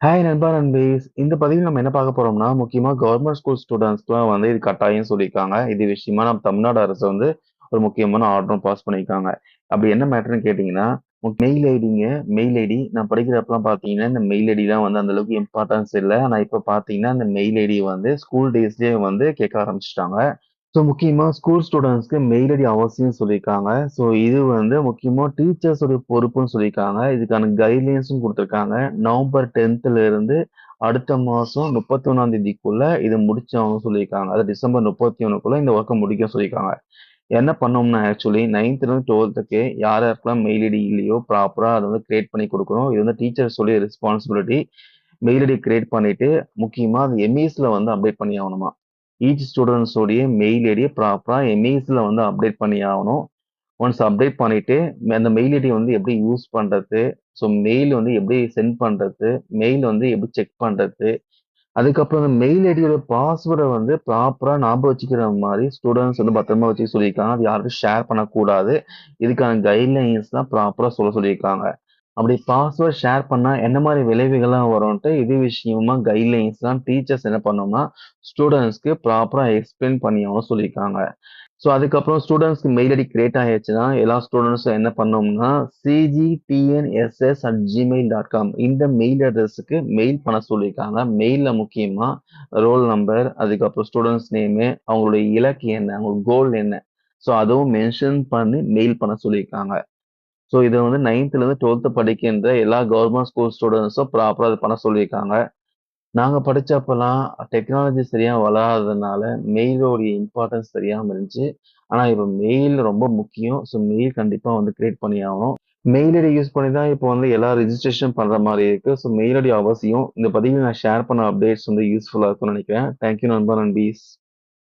Hi நண்பா நண்பீஸ். இந்த பதிவில் நம்ம என்ன பார்க்க போறோம்னா, முக்கியமா கவர்மெண்ட் ஸ்கூல் ஸ்டூடண்ட்ஸ்க்குலாம் வந்து இது கட்டாயம்னு சொல்லியிருக்காங்க. இது விஷயமா நம்ம தமிழ்நாடு அரசு வந்து ஒரு முக்கியமான ஆர்டரும் பாஸ் பண்ணியிருக்காங்க. அப்படி என்ன மேட்டர்ன்னு கேட்டீங்கன்னா, மெயில் ஐடிங்க மெயில் ஐடி நான் படிக்கிறப்பலாம் பார்த்தீங்கன்னா, இந்த மெயில் ஐடி தான் வந்து அந்த அளவுக்கு இம்பார்ட்டன்ஸ் இல்ல. ஆனா இப்ப பார்த்தீங்கன்னா, இந்த மெயில் ஐடி வந்து ஸ்கூல் டேஸ்லயே வந்து கேட்க ஆரம்பிச்சுட்டாங்க. ஸோ முக்கியமா ஸ்கூல் ஸ்டூடண்ட்ஸ்க்கு மெயில் ஐடி அவசியம்னு சொல்லியிருக்காங்க. ஸோ இது வந்து முக்கியமா டீச்சர்ஸோட பொறுப்புன்னு சொல்லியிருக்காங்க. இதுக்கான கைட்லைன்ஸும் குடுத்துருக்காங்க. நவம்பர் 10ல இருந்து அடுத்த மாசம் 31ஆம் தேதிக்குள்ள இத முடிச்சாகணும்னு சொல்லியிருக்காங்க. அதாவது டிசம்பர் 31க்குள்ள இந்த ஒர்க்க முடிக்க சொல்லியிருக்காங்க. என்ன பண்ணோம்னா ஆக்சுவலி 9த்லருந்து 12க்கு யார் யாருக்கெல்லாம் மெயில் ஐடி இல்லையோ ப்ராப்பரா அத வந்து கிரியேட் பண்ணி குடுக்கணும். இது வந்து டீச்சர்ஸோட ரெஸ்பான்சிபிலிட்டி. மெயில் ஐடி கிரியேட் பண்ணிட்டு, முக்கியமா அது எம்இஎஸ்ல வந்து அப்டேட் பண்ணி ஆகணுமா. ஈச் ஸ்டூடண்ட்ஸ் உடைய மெயில் ஐடிய ப்ராப்பரா எம்இஎஸ்ல வந்து அப்டேட் பண்ணி ஆகணும். ஒன்ஸ் அப்டேட் பண்ணிட்டு, அந்த மெயில் ஐடிய வந்து எப்படி யூஸ் பண்றது? ஸோ மெயில் வந்து எப்படி சென்ட் பண்றது? மெயில் வந்து எப்படி செக் பண்றது? அதுக்கப்புறம் அந்த மெயில் ஐடியோட பாஸ்வேர்ட வந்து ப்ராப்பரா ஞாபகம் வச்சுக்கிற மாரி ஸ்டூடண்ட்ஸ் வந்து பத்திரமா வச்சுக்க சொல்லியிருக்காங்க. அது யாருக்கும் ஷேர் பண்ணக்கூடாது. இதுக்கான கைட்லைன்ஸ் தான் ப்ராப்பரா சொல்லியிருக்காங்க. அப்படி பாஸ்வேர்ட் ஷேர் பண்ணா என்ன மாரி விளைவுகள்லாம் வரும்ன்ட்டு இது விஷயமா கைட்லைன்ஸ்லாம் டீச்சர்ஸ் என்ன பண்ணணும்னா, ஸ்டூடண்ட்ஸ்க்கு ப்ராப்பரா எக்ஸ்பிளைன் பண்ணியாகணும்னு சொல்லியிருக்காங்க. ஸோ அதுக்கப்புறம் ஸ்டூடண்ட்ஸ்க்கு மெயில் ஐடி கிரியேட் ஆயிருச்சுன்னா, எல்லா ஸ்டூடண்ட்ஸும் என்ன பண்ணணும்னா, cgtnss@gmail.com இந்த மெயில் அட்ரஸுக்கு மெயில் பண்ண சொல்லியிருக்காங்க. மெயில்ல முக்கியமா ரோல் நம்பர், அதுக்கப்புறம் ஸ்டூடண்ட்ஸ் நேமு, அவங்களுடைய இலக்கு என்ன, அவங்க கோல் என்ன, ஸோ அதுவும் மென்ஷன் பண்ணி மெயில் பண்ண சொல்லியிருக்காங்க. ஸோ இத வந்து 9த்லேருந்து 12த் படிக்கின்ற எல்லா கவர்மெண்ட் ஸ்கூல் ஸ்டூடண்ட்ஸும் ப்ராப்பரா அத பண்ண சொல்லியிருக்காங்க. நாங்க படிச்சப்பலாம் டெக்னாலஜி சரியா வளராததுனால, மெயிலோடைய இம்பார்ட்டன்ஸ் தெரியாம இருந்துச்சு. ஆனா, இப்ப மெயில் ரொம்ப முக்கியம். ஸோ மெயில் கண்டிப்பா வந்து கிரியேட் பண்ணி ஆகணும். மெயில் ஐடி யூஸ் பண்ணி தான் இப்போ வந்து எல்லா ரிஜிஸ்ட்ரேஷன் பண்ற மாரி இருக்கு. ஸோ மெயில் ஐடி அவசியம். இந்த பதிவில் நான் ஷேர் பண்ண அப்டேட்ஸ் வந்து யூஸ்ஃபுல்லா இருக்கும்னு நெனைக்கிறேன். தேங்க் யூ நண்பா, நண்பீஸ்.